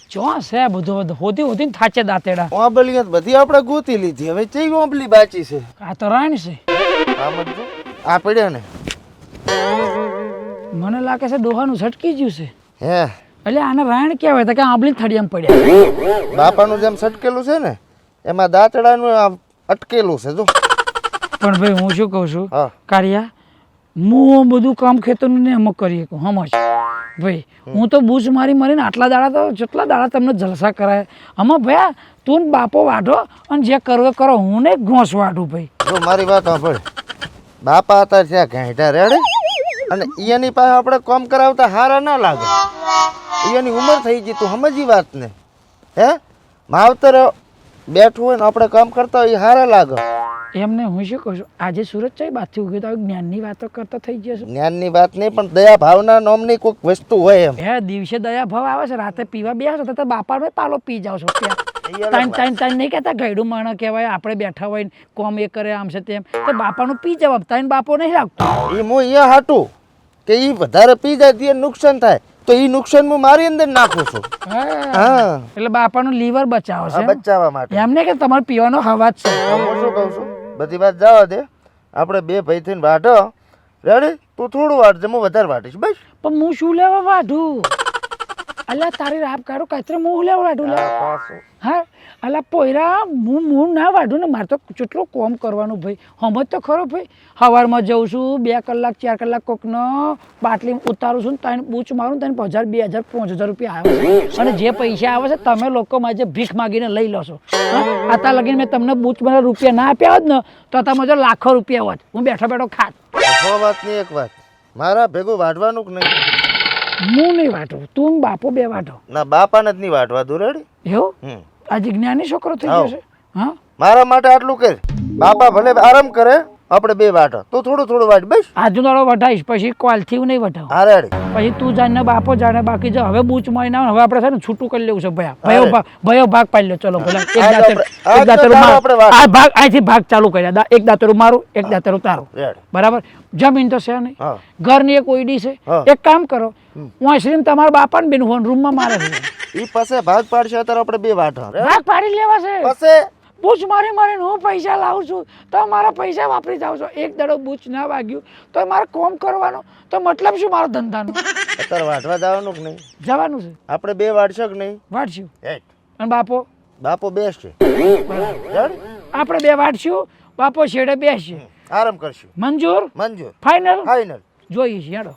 ચો છે બધું હોતી હોતી થાચે દાંતેડા ઓંબલી બધી આપણે ગોતી લીધી હવે ચઈ ઓંબલી બાચી છે આ તો રાણ છે આમ જ આ પડ્યા ને મને લાગે છે ડોહાનું છટકી ગયું છે હે એટલે આને રાણ કહેવાય તો કે આંબલી થડિયામાં પડ્યા બાપાનું જેમ સટકેલું છે ને એમાં દાંતડાનું અટકેલું છે જો પણ ભાઈ હું શું કહું છું હા કારિયા હું બધું કામ ખેતરનું ને અમુક કરી શકું સમજ ભાઈ હું તો બૂચ મારીને આટલા દાડા તો જેટલા દાડા તમને જલસા કરાય આમાં ભયા તું ને બાપો વાઢો અને જે કરવો કરો હું ને ઘોંસ વાઢું ભાઈ જો મારી વાત સાંભળ બાપા હતા ત્યાં ઘાંટા રેડે અને એની પાસે આપણે કામ કરાવતા હારા ના લાગે એની ઉંમર થઈ ગઈ તું સમજી વાત ને હે માવતર બેઠું હોય ને આપણે કામ કરતા હોય એ હારા લાગે એમને હું શું કહું છું આજે સુરત ચાઈ બાથી ઉગી તો જ્ઞાનની વાતો કરતા થઈ જશે જ્ઞાનની વાત નહીં પણ દયા ભાવના નામની કોઈક વસ્તુ હોય એમ હે દિવસે દયા ભાવ આવે છે રાતે પીવા બેસો તો બાપાનો પાલો પી જાવ છો ત્યાં તાઈન નહીં કહેતા ગયડું માણસ કહેવાય આપણે બેઠા હોય કોમ એ કરે આમ છે તેમ તો બાપાનું પી જવાબ તાઈન બાપો નહીં લાગતો એ હું અહીંયા હાટું કે એ વધારે પી જાય તો નુકસાન થાય તો એ નુકસાન હું મારી અંદર નાખું છું હા એટલે બાપાનું લીવર બચાવો છે બચાવવા માટે એમને કે તમારે પીવાનો હવા જ છે હું શું કહું છું બધી વાત જવા દે આપણે બે ભાઈ થઈને વાઢો રેડી તું થોડું વાઢજે હું વધારે વાઢીશ બસ પણ હું શું લેવા વાઢું અલ્યા તારી રાપ કાઢો કાતરે હું લેવા વાઢું લે હા અલા પોયરા હું ના વાઢું ને મારે તો કેટલું કોમ કરવાનું ભાઈ સમજ તો ખરો ભાઈ સવારમાં જઉં છું 2 કલાક 4 કલાક કોકનો બાટલી ઉતારું છું ને બૂચ મારું તને 1000 2000 5000 રૂપિયા આવે છે અને જે પૈસા આવે છે તમે લોકો મારે ભીખ માગીને લઈ લો છો આતા લગીને મેં તમને બૂચ મને રૂપિયા ના આપ્યા હોત ને તો તમે લાખો રૂપિયા હોત હું બેઠો બેઠો ખાત વાત નહીં એક વાત મારા ભેગું વાઢવાનું કે નહીં હું નહીં વાઢું તું બાપો બે વાઢો ના બાપાને જ નહીં વાઢવા દો રેડી એવું આજે જ્ઞાની છોકરો થઈ ગયો છે હા મારા માટે આટલું કર બાપા ભલે આરામ કરે આપણે બે વાઢો તું થોડું થોડું વાઢ બસ આજુ દાડો વઢાઈશ પછી કોલથી નહીં વઢાવ હા રેડી પછી તું જાણે બાપો જાણે બાકી જો હવે બૂચ મારીને હવે આપણે છે ને છૂટું કરી લેવું છે ભયો ભાગ પાડી લો ચલો ભલા એક દાતરું આ ભાગ અહીંથી ભાગ ચાલુ કર્યા એક દાતરું મારું એક દાતરું તારું બરાબર જમીન તો છે નહીં ઘરની એક ઓયડી છે એક કામ કરો હું આશ્રીમ તમારા બાપાને બેન રૂમમાં મારે છે ઈ પાસે ભાગ પાડશે ત્યારે આપણે બે વાઢો ભાગ પાડી લેવા છે પછી બૂચ મારીને હું પૈસા લાવું છું તો મારા પૈસા વાપરી જાવ છો એક દાડો બૂચ ના વાગ્યું તો મારે કોમ કરવાનો તો મતલબ શું મારો ધંધાનો અત્યારે વાઢવા જવાનું કે નહીં જવાનું છે આપણે બે વાઢશો કે નહીં વાઢશું અને બાપો બેસશે આપણે બે વાઢશું બાપો છેડે બેસશે આરામ કરશું મંજૂર ફાઇનલ જોઈએ છીએ હેડો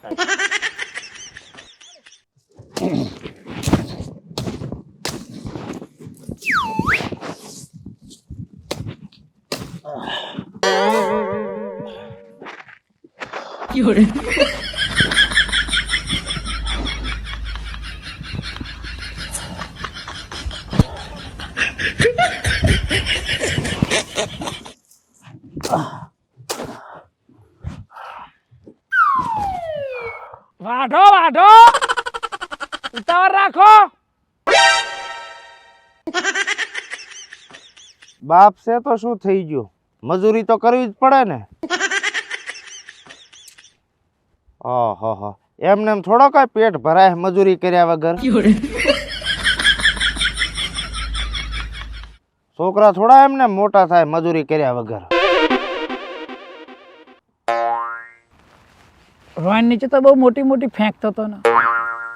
વાઢો ઉતાવળ રાખો બાપ છે તો શું થઈ ગયું મજૂરી તો કરવી જ પડે ને ઓહો એમને એમ થોડો કઈ પેટ ભરાય મજૂરી કર્યા વગર છોકરા થોડા એમને મોટા થાય મજૂરી કર્યા વગર રોન નીચે તો બહુ મોટી મોટી ફેંકતો હતો ને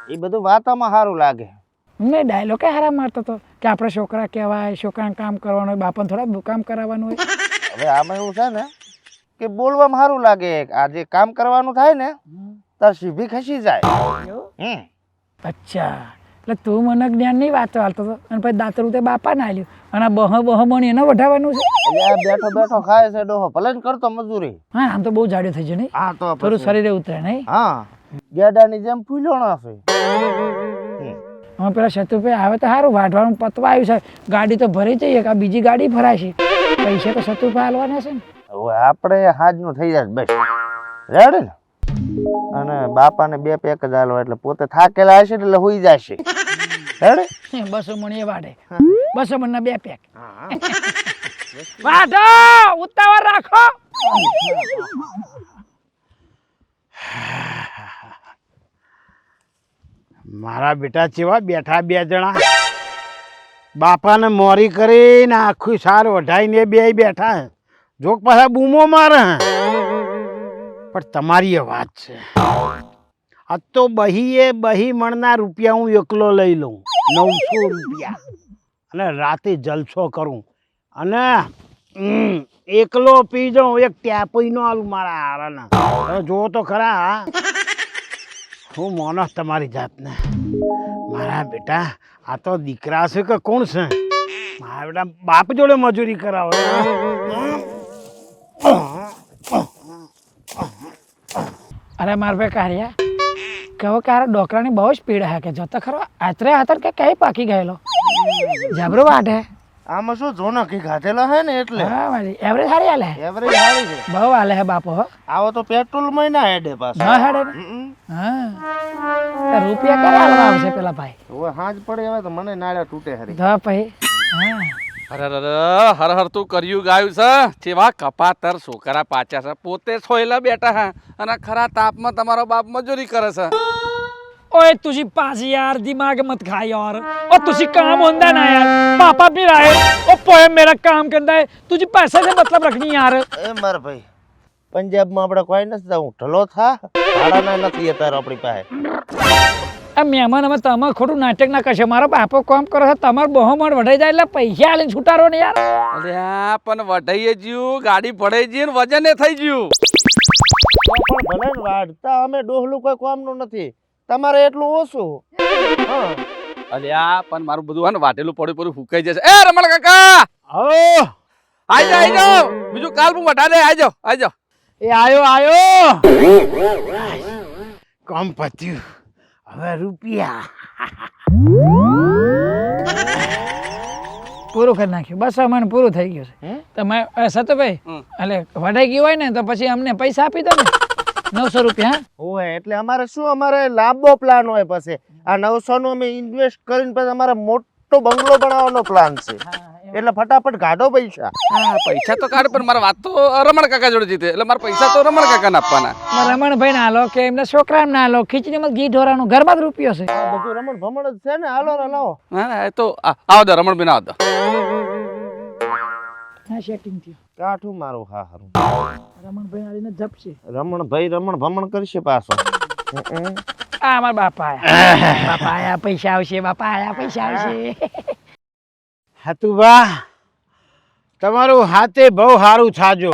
એ બધું વાતોમાં સારું લાગે મેં ડાયલોગ હારા મારતો હતો કે આપણે છોકરા કહેવાય છોકરાને કામ કરવાનું હોય બાપાને થોડા કામ કરાવવાનું હોય હવે આમાં એવું છે ને કે બોલવામાં સારું લાગે આજે કામ કરવાનું થાય ને તાર સીભી ખસી જાય અચ્છા એટલે તું મને જ્ઞાનની વાતો હાલતો હતો અને પછી દાતરું તે બાપા ના આલ્યું અને બહ મણી એને વઢાવવાનું છે બેઠો બેઠો ખાય છે ડોહો ભલે જ કરતો મજૂરી હા આમ તો બહુ જાડ્યો થઈ જાય નહીં હા તો થોડું શરીરે ઉતરે નહીં હા ગેડાની જેમ ફૂલોણા છે હવે પેલા શત્રુભાઈ આવે તો સારું વાઢવાનું પતવા આવ્યું છે ગાડી તો ભરી જઈએ કે બીજી ગાડી ભરાય છે પૈસા તો શત્રુભાઈ હાલવાના છે ને હવે આપણે હાજનું થઈ જાય બસ રેડે ને અને બાપાને 2 પેક જ હાલવા એટલે પોતે થાકેલા હશે એટલે હોઈ જશે રેડે 200 મણીએ વાઢે 200 મણના 2 પેક વાઢો ઉતાવળ રાખો મારા બેટા જેવા બેઠા 2 જણા બાપાને મોરી કરીને આખું સાર વઢાઈને બે બેઠા હે. જોક પાછા બૂમો મારે હે. પણ તમારી એ વાત છે, આ તો બહી મણના રૂપિયા હું એકલો લઈ લઉં, 900 રૂપિયા, અને રાતે જલસો કરું, અને એકલો પી જાઉં, એક ટેપઈ નો આલું મારા હારાના. તમે જુઓ તો ખરા. હા, હું માનસ તમારી જાતને. મારા બેટા આ તો દીકરા છે કે કોણ છે? મારા બેટા બાપ જોડે મજૂરી કરાવે. અરે માર ભાઈ કાર્યા કહો કે આ ડોકરાની બહુ સ્પીડ હે કે જતો ખરો આતરે આતર કે કઈ પાકી ગયેલો જબરો વાટ હે. આમાં શું જોનો કે ગાધેલો હે ને એટલે હા મારી એવરેજ સારી હાલે હે. એવરેજ સારી છે. બહુ હાલે હે બાપો હો. આવો તો પેટ્રોલ માં ના હેડે પાછો. ના હેડે ને? હા તો રૂપિયા ક્યારે હાલવા આવશે પેલા ભાઈ? હવે હાંજ પડે હવે તો મને નાળા તૂટે હરી. તો ભાઈ હા અરે હર હર તું કર્યું ગાયું છે જેવા કપાતર છોકરા પાછા છે, પોતે સોયલા બેઠા હા અને ખરા તાપમાં તમારો બાપ મજૂરી કરે છે. ओए तुझी पास यार दिमाग मत खा यार और तुझी काम होता ना यार पापा भी रहा है और पोए मेरा काम करता है तुझे पैसे से मतलब रखनी यार. એ માર ભાઈ પંજાબમાં આપણે કોઈ નથી જવું, ઢલો થા ભાડાના નથી અત્યારે આપણી પાસે. આ મહેમાન અમે તમારે ખોટું નાટક ના કરશે, મારો બાપો કામ કરો છે તમારે બહુ મણ વઢાઈ જાય એટલે પૈસા આલીને છૂટારો ને યાર. અલ્યા પણ વઢાઈએ જ્યું, ગાડી પડાઈ ગઈ ને વજને થઈ ગયું. પણ ભલે ને વાડતા અમે ડોહલું કોઈ કામનું નથી, તમારે એટલું ઓછું. હા અલ્યા પણ મારું બધું હા ને વાટેલું પડ્યું પડ્યું ફૂંકાઈ જશે. એ રમણ કાકા ઓ આઈ જાઓ બીજું કાલ હું વઢા દે. આઈ જાઓ. એ આયો કામ પત્યું. હવે રૂપિયા પૂરું કરી નાખ્યું બસ અમારે પૂરું થઈ ગયું છે. તમે સતુભાઈ એટલે વઢાઈ ગયું હોય ને તો પછી અમને પૈસા આપી દો ને 900 રૂપિયા. હોય એટલે અમારે શું અમારે લાંબો પ્લાન હોય પછી આ 900 નું અમે ઇન્વેસ્ટ કરીને પછી અમારે મોટો બંગલો બનાવવાનો પ્લાન છે, એટલે ફટાફટ કાઢો પૈસા. હા પૈસા તો કાઢ પણ મારા વાત તો રમણ કાકા જોડે જીતે એટલે મારા પૈસા તો રમણ કાકાને આપવાના. રમણભાઈ ના લો કે એમને છોકરા ના લો, ખીચડીમાં ઘી ઢોરાનું ઘરમાં જ રૂપિયો છે. આ બધું રમણ ભમણ જ છે ને. હાલો લાવો. હા એ તો આવો દો રમણ બેન આવો દો. હા સેટિંગ થયું. કાઠું મારું હા હારું. રમણભાઈ આવીને જપશે. રમણભાઈ રમણ ભમણ કરશે પાછો. આ મારા બાપા આયા, બાપા આયા પૈસા આવશે, બાપા આયા પૈસા આવશે. હાતુભા તમારું હાથે બહુ સારું થાજો.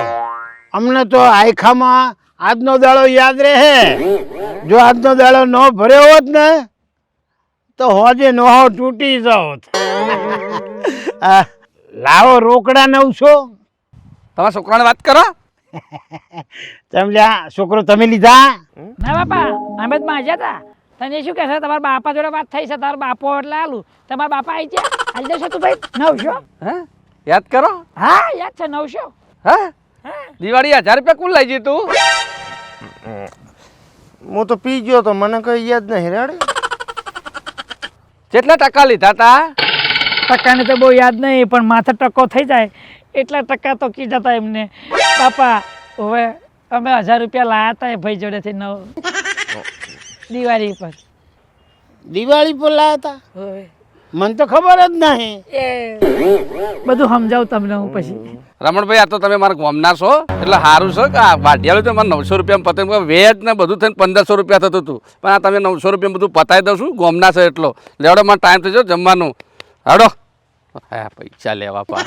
અમને તો આયખામાં આજનો દાડો યાદ રહે. જો આજનો દાડો ન ભર્યો હોત ને તો હોજે નોહો તૂટી જાત. લાવો રોકડા 900. તમારા છોકરાને વાત કરો. સમજ્યા? છોકરો તમે લીધા? ના બાપા અમે જ માજ્યા હતા. તને શું કહેશે તમારા બાપા જોડે વાત થઈ છે, તારા બાપો એટલે આલું તમારા બાપા આવી ગયા આવી જશે તું ભાઈ 900. હે યાદ કરો. હા યાદ છે 900. હે દિવાળી 1000 રૂપિયા કોણ લઈ જઈ તું? હું તો પી ગયો તો મને કઈ યાદ નહીં રેડે. કેટલા ટકા લીધા તા? ટકાને તો બહુ યાદ નહીં પણ માથે ટકો થઈ જાય એટલા ટકા તો કીધા હતા એમને. બાપા હવે અમે 1000 રૂપિયા લાયા હતા એ ભાઈ જોડેથી દિવાળી પર. દિવાળી પર લાયા હતા? હવે મને તો ખબર જ નહીં. એ બધું સમજાવું તમને હું પછી. રમણભાઈ આ તો તમે મારા ગામના છો એટલે સારું છે કે આ વાઢિયાળું તો મને 900 રૂપિયા પતાવી વેજ ને બધું થઈને 1500 રૂપિયા થતું હતું પણ આ તમે 900 રૂપિયા બધું પતાવી દઉં છું ગામના છે એટલો લેવડો મને ટાઈમ થઈ ગયો જમવાનું. હાડો હા પૈસા લેવા પા